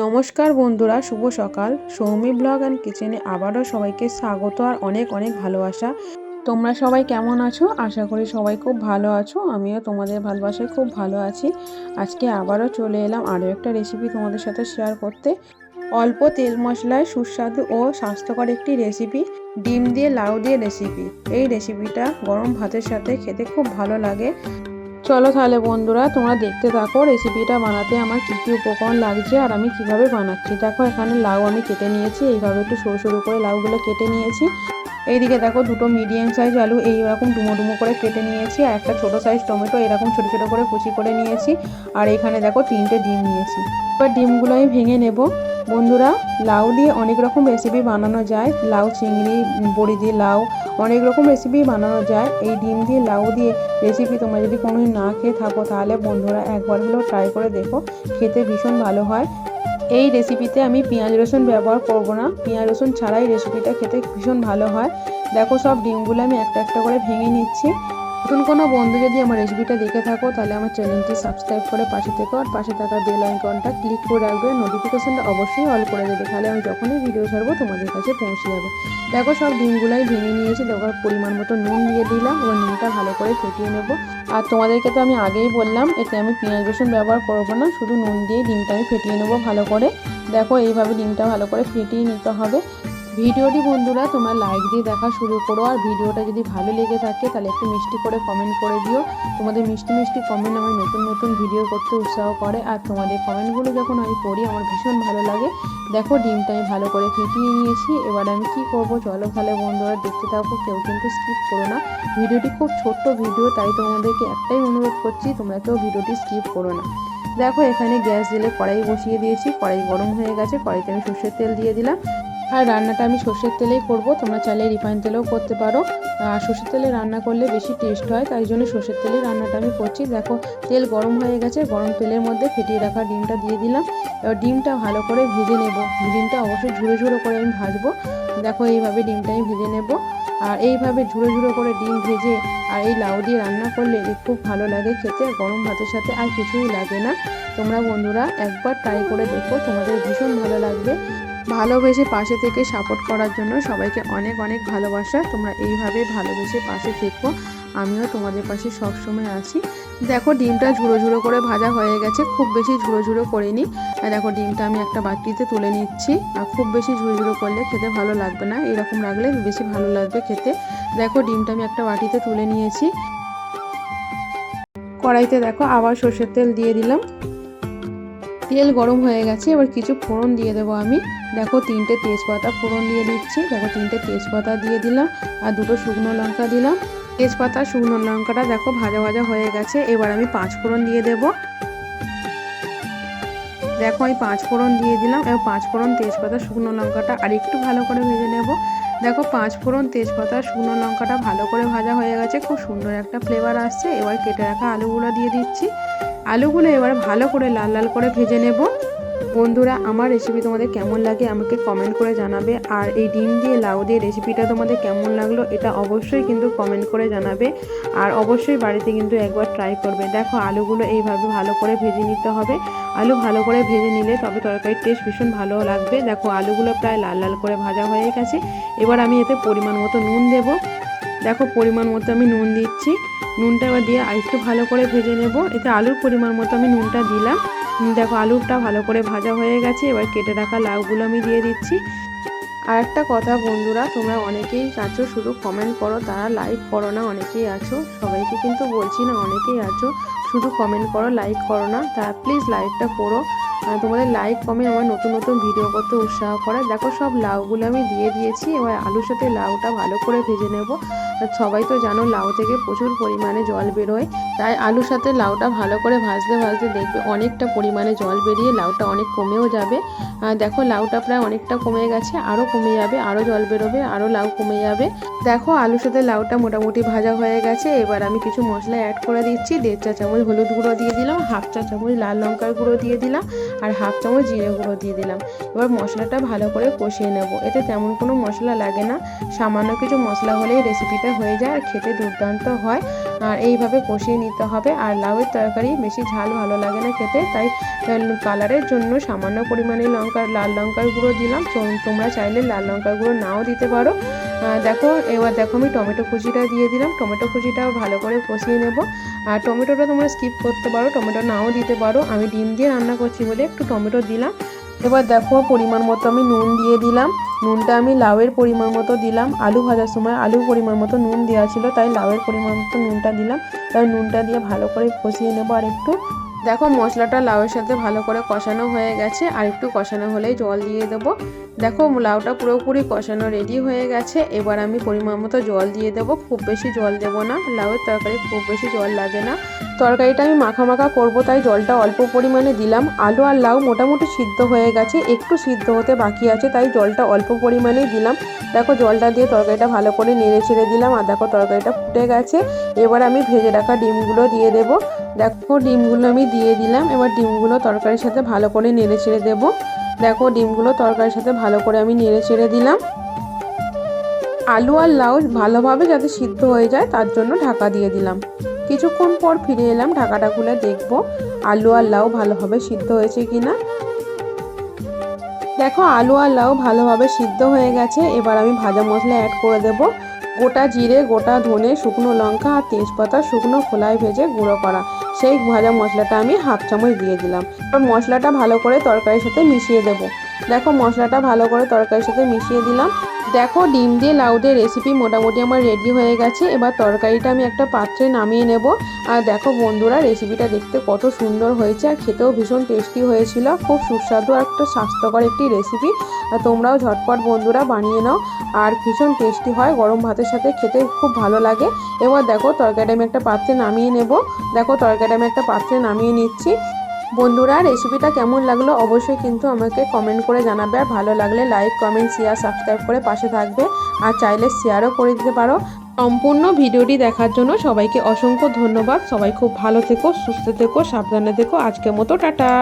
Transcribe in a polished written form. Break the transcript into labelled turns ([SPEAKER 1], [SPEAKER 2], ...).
[SPEAKER 1] নমস্কার বন্ধুরা, শুভ সকাল। সৌমি ব্লগ অ্যান্ড কিচেনে আবারও সবাইকে স্বাগত আর অনেক অনেক ভালোবাসা। তোমরা সবাই কেমন আছো? আশা করি সবাই খুব ভালো আছো। আমিও তোমাদের ভালোবাসায় খুব ভালো আছি। আজকে আবারও চলে এলাম আরও একটা রেসিপি তোমাদের সাথে শেয়ার করতে। অল্প তেল মশলায় সুস্বাদু ও স্বাস্থ্যকর একটি রেসিপি, ডিম দিয়ে লাউ দিয়ে রেসিপি। এই রেসিপিটা গরম ভাতের সাথে খেতে খুব ভালো লাগে। চলো তাহলে বন্ধুরা, তোমরা দেখতে থাকো রেসিপিটা বানাতে আমার কী কী উপকরণ লাগছে আর আমি কিভাবে বানাচ্ছি। দেখো, এখানে লাউ আমি কেটে নিয়েছি, এইভাবে একটু সরু সরু করে লাউগুলো কেটে নিয়েছি। এইদিকে দেখো, দুটো মিডিয়াম সাইজ আলু এইরকম ডুমো ডুমো করে কেটে নিয়েছি, আর একটা ছোটো সাইজ টমেটো এরকম ছোটো ছোটো করে কুচি করে নিয়েছি। আর এখানে দেখো 3টে ডিম নিয়েছি। এবার ডিমগুলো আমি ভেঙে নেব। বন্ধুরা, লাউ দিয়ে অনেক রকম রেসিপি বানানো যায়। লাউ চিংড়ি, বড়ি দিয়ে লাউ, অনেক রকম রেসিপি বানানো যায়। এই ডিম দিয়ে লাউ দিয়ে রেসিপি তোমরা যদি কোনোদিন না খেয়ে থাকো, তাহলে বন্ধুরা একবার হলেও ট্রাই করে দেখো, খেতে ভীষণ ভালো হয়। এই রেসিপিতে আমি পেঁয়াজ রসুন ব্যবহার করব না, পেঁয়াজ রসুন ছাড়াই রেসিপিটা খেতে ভীষণ ভালো হয়। দেখো, সব ডিমগুলো আমি একটা একটা করে ভেঙে নিচ্ছি। নতুন কোনো বন্ধু যদি আমার রেসিপিটা দেখে থাকো, তাহলে আমার চ্যানেলটি সাবস্ক্রাইব করে পাশে থেকো, আর পাশে থাকা বেল আইকনটা ক্লিক করে রাখবে, নোটিফিকেশনটা অবশ্যই অল করে দেবে, তাহলে আমি যখনই ভিডিও ছাড়বো তোমাদের কাছে পৌঁছে যাবে। দেখো, সব ডিমগুলাই ভেঙে নিয়েছি। দেখো, পরিমাণ মতো নুন দিয়ে দিলাম, এবার নুনটা ভালো করে ফেটিয়ে নেব। আর তোমাদেরকে তো আমি আগেই বললাম, এতে আমি পেঁয়াজ রসুন ব্যবহার করবো না, শুধু নুন দিয়ে ডিমটা আমি ফেটিয়ে নেবো ভালো করে। দেখো, এইভাবে ডিমটা ভালো করে ফেটিয়ে নিতে হবে। ভিডিওটি বন্ধুরা তোমরা লাইক দিয়ে দেখা শুরু করো, আর ভিডিওটা যদি ভালো লেগে থাকে তাহলে একটু মিষ্টি করে কমেন্ট করে দিও। তোমাদের মিষ্টি মিষ্টি কমেন্ট আমার নতুন নতুন ভিডিও করতে উৎসাহ করে, আর তোমাদের কমেন্টগুলো যখন আমি পড়ি আমার ভীষণ ভালো লাগে। দেখো, ডিমটা আমি ভালো করে ফেটিয়ে নিয়েছি। এবার আমি কি করব, চলো তাহলে বন্ধুরা দেখতে থাকো, কেউ কিন্তু স্কিপ করো না। ভিডিওটি খুব ছোট্ট ভিডিও, তাই তোমাদেরকে একটাই অনুরোধ করছি, তোমরা কেউ ভিডিওটি স্কিপ করো না। দেখো, এখানে গ্যাস জেলে কড়াই বসিয়ে দিয়েছি, কড়াই গরম হয়ে গেছে, কড়াইতে আমি সর্ষের তেল দিয়ে দিলাম। আর রান্নাটা আমি সর্ষের তেলেই করব, তোমরা চাইলে রিফাইন তেলেও করতে পারো। আর সর্ষের তেলে রান্না করলে বেশি টেস্ট হয়, তাই জন্য সর্ষের তেলেই রান্নাটা আমি করছি। দেখো, তেল গরম হয়ে গেছে, গরম তেলের মধ্যে ফেটিয়ে রাখা ডিমটা দিয়ে দিলাম। এবার ডিমটা ভালো করে ভেজে নেব। ডিমটা অবশ্যই ঝুড়ো ঝুড়ো করে আমি ভাজবো। দেখো, এইভাবে ডিমটা আমি ভেজে নেব। আর এইভাবে ঝুড়ো ঝুড়ো করে ডিম ভেজে আর এই লাউ দিয়ে রান্না করলে খুব ভালো লাগে খেতে, গরম ভাতের সাথে আর কিছুই লাগে না। তোমরা বন্ধুরা একবার ট্রাই করে দেখো, তোমাদের ভীষণ ভালো লাগবে। ভালোবেসে পাশে থেকে সাপোর্ট করার জন্য সবাইকে অনেক অনেক ভালোবাসা। তোমরা এইভাবে ভালোবেসে পাশে থেকো, আমিও তোমাদের পাশে সবসময় আছি। দেখো, ডিমটা ঝুড়ো ঝুড়ো করে ভাজা হয়ে গেছে, খুব বেশি ঝুড়ো ঝুড়ো করিনি। দেখো, ডিমটা আমি একটা বাটিতে তুলে নিচ্ছি। আর খুব বেশি ঝুড়ো ঝুড়ো করলে খেতে ভালো লাগবে না, এরকম রাখলে বেশি ভালো লাগবে খেতে। দেখো, ডিমটা আমি একটা বাটিতে তুলে নিয়েছি। কড়াইতে দেখো আবার সর্ষের তেল দিয়ে দিলাম। তেল গরম হয়ে গেছে, এবার কিছু ফোড়ন দিয়ে দেবো আমি। দেখো, 3টে তেজপাতা ফোড়ন দিয়ে দিচ্ছি। দেখো, 3টে তেজপাতা দিয়ে দিলাম, আর 2টো শুকনো লঙ্কা দিলাম। তেজপাতা শুকনো লঙ্কাটা দেখো ভাজা ভাজা হয়ে গেছে, এবার আমি 5 ফোড়ন দিয়ে দেবো। দেখো, আমি 5 ফোড়ন দিয়ে দিলাম। এবার 5 ফোড়ন তেজপাতা শুকনো লঙ্কাটা আর একটু ভালো করে ভেজে নেব। দেখো, 5 ফোড়ন তেজপাতা শুকনো লঙ্কাটা ভালো করে ভাজা হয়ে গেছে, খুব সুন্দর একটা ফ্লেভার আসছে। এবার কেটে রাখা আলুগুলো দিয়ে দিচ্ছি। আলুগুলো এবার ভালো করে লাল লাল করে ভেজে নেব। বন্ধুরা, আমার রেসিপি তোমাদের কেমন লাগে আমাকে কমেন্ট করে জানাবে। আর এই ডিম দিয়ে লাউ দিয়ে রেসিপিটা তোমাদের কেমন লাগলো এটা অবশ্যই কিন্তু কমেন্ট করে জানাবে। আর অবশ্যই বাড়িতে কিন্তু একবার ট্রাই করবে। দেখো, আলুগুলো এইভাবে ভালো করে ভেজে নিতে হবে। আলু ভালো করে ভেজে নিলে তবে তরকারির টেস্ট ভীষণ ভালো লাগবে। দেখো, আলুগুলো প্রায় লাল লাল করে ভাজা হয়ে গেছে। এবার আমি এতে পরিমাণ মতো নুন দেব। দেখো, পরিমাণ মতো আমি নুন দিচ্ছি। নুনটা এবার দিয়ে আরেকটু ভালো করে ভেজে নেব। এতে আলুর পরিমাণ মতো আমি নুনটা দিলাম। দেখো, আলুটা ভালো করে ভাজা হয়ে গেছে, এবার কেটে রাখা লাউগুলো আমি দিয়ে দিচ্ছি। আর একটা কথা বন্ধুরা, তোমরা অনেকেই আছো শুধু কমেন্ট করো, তারা লাইক করো না। অনেকেই আছো, সবাইকে কিন্তু বলছি না, অনেকেই আছো শুধু কমেন্ট করো, লাইক করো না। তারা প্লিজ লাইকটা করো। তোমাদের লাইক কমেন্ট আমার নতুন নতুন ভিডিও করতে উৎসাহ করে। দেখো, সব লাউগুলো আমি দিয়ে দিয়েছি। এবার আলুর সাথে লাউটা ভালো করে ভেজে নেব। সবাই তো জানো লাউ থেকে প্রচুর পরিমাণে জল বেরোয়, তাই আলুর সাথে লাউটা ভালো করে ভাজতে ভাজতে দেখবে অনেকটা পরিমাণে জল বেরিয়ে লাউটা অনেক কমেও যাবে। দেখো, লাউটা প্রায় অনেকটা কমে গেছে, আরও কমে যাবে, আরও জল বেরোবে, আরও লাউ কমে যাবে। দেখো, আলুর সাথে লাউটা মোটামুটি ভাজা হয়ে গেছে। এবার আমি কিছু মশলা অ্যাড করে দিচ্ছি। 1.5 চা চামচ হলুদ গুঁড়ো দিয়ে দিলাম, 1/2 চা চামচ লাল লঙ্কার গুঁড়ো দিয়ে দিলাম, আর হাফ চামচ জিরে গুঁড়ো দিয়ে দিলাম। এবার মশলাটা ভালো করে কষিয়ে নেব। এতে তেমন কোনো মশলা লাগে না, সামান্য কিছু মশলা হলেই রেসিপিটা হয়ে যায় আর খেতে দুর্দান্ত হয়। আর এইভাবে কষিয়ে নিতে হবে। আর লাউয়ের তরকারি বেশি ঝাল ভালো লাগে না খেতে, তাই কালারের জন্য সামান্য পরিমাণে লাল লঙ্কার গুঁড়ো দিলাম। তোমরা চাইলে লাল লঙ্কার গুঁড়ো নাও দিতে পারো। দেখো এবার দেখো আমি টমেটো কুচিটা দিয়ে দিলাম। টমেটো কুচিটাও ভালো করে কষিয়ে নেব। আর টমেটোটা তোমরা স্কিপ করতে পারো, টমেটো নাও দিতে পারো। আমি ডিম দিয়ে রান্না করছি বলে একটু টমেটো দিলাম। এবার দেখো পরিমাণ মতো আমি নুন দিয়ে দিলাম। নুনটা আমি লাউয়ের পরিমাণ মতো দিলাম। আলু ভাজার সময় আলুর পরিমাণ মতো নুন দেওয়া ছিল, তাই লাউয়ের পরিমাণ মতো নুনটা দিলাম। তাই নুনটা দিয়ে ভালো করে কষিয়ে নেবো। আর একটু দেখো মশলাটা লাউয়ের সাথে ভালো করে কষানো হয়ে গেছে। আর একটু কষানো হলেই জল দিয়ে দেবো। দেখো লাউটা পুরোপুরি কষানো রেডি হয়ে গেছে। এবার আমি পরিমাণ মতো জল দিয়ে দেবো। খুব বেশি জল দেবো না, লাউয়ের তরকারি খুব বেশি জল লাগে না। তরকারিটা আমি মাখা মাখা করবো, তাই জলটা অল্প পরিমাণে দিলাম। আলু আর লাউ মোটামুটি সিদ্ধ হয়ে গেছে, একটু সিদ্ধ হতে বাকি আছে, তাই জলটা অল্প পরিমাণেই দিলাম। দেখো জলটা দিয়ে তরকারিটা ভালো করে নেড়ে ছেড়ে দিলাম। আর দেখো তরকারিটা ফুটে গেছে। এবার আমি ভেজে রাখা ডিমগুলো দিয়ে দেবো। দেখো ডিমগুলো আমি দিয়ে দিলাম। এবার ডিমগুলো তরকারির সাথে ভালো করে নেড়ে ছেড়ে দেবো। দেখো ডিমগুলো তরকারির সাথে ভালো করে আমি নেড়ে ছেড়ে দিলাম। আলু আর লাউ ভালোভাবে যাতে সিদ্ধ হয়ে যায় তার জন্য ঢাকা দিয়ে দিলাম। কিছুক্ষণ পর ফিরে এলাম, ঢাকাটা খুলে দেখবো আলু আর লাউ ভালোভাবে সিদ্ধ হয়েছে কিনা। দেখো আলু আর লাউ ভালোভাবে সিদ্ধ হয়ে গেছে। এবার আমি ভাজা মশলা অ্যাড করে দেব। গোটা জিরে, গোটা ধনে, শুকনো লঙ্কা আর তেজপাতা শুকনো খোলায় ভেজে গুঁড়ো করা সেই ভাজা মশলাটা আমি হাফ চামচ দিয়ে দিলাম। এবার মশলাটা ভালো করে তরকারির সাথে মিশিয়ে দেব। দেখো মশলাটা ভালো করে তরকারির সাথে মিশিয়ে দিলাম। দেখো ডিম দিয়ে লাউ দিয়ে রেসিপি মোটামুটি আমার রেডি হয়ে গেছে। এবার তরকারিটা আমি একটা পাত্রে নামিয়ে নেব। আর দেখো বন্ধুরা রেসিপিটা দেখতে কত সুন্দর হয়েছে আর খেতেও ভীষণ টেস্টি হয়েছিল। খুব সুস্বাদু আর একটা স্বাস্থ্যকর একটি রেসিপি। তোমরাও ঝটপট বন্ধুরা বানিয়ে নাও। আর ভীষণ টেস্টি হয়, গরম ভাতের সাথে খেতে খুব ভালো লাগে। এবার দেখো তরকারিটা আমি একটা পাত্রে নামিয়ে নেব। দেখো তরকারিটা আমি একটা পাত্রে নামিয়ে নিচ্ছি। বন্ধুরা রেসিপিটা কেমন লাগলো অবশ্যই কিন্তু আমাকে কমেন্ট করে জানাবে। আর ভালো লাগলে লাইক, কমেন্ট, শেয়ার, সাবস্ক্রাইব করে পাশে থাকবে। আর চাইলে শেয়ারও করে দিতে পারো। সম্পূর্ণ ভিডিওটি দেখার জন্য সবাইকে অসংখ্য ধন্যবাদ। সবাই খুব ভালো থেকো, সুস্থ থেকো, সাবধানে থেকো। আজকের মতো টাটা।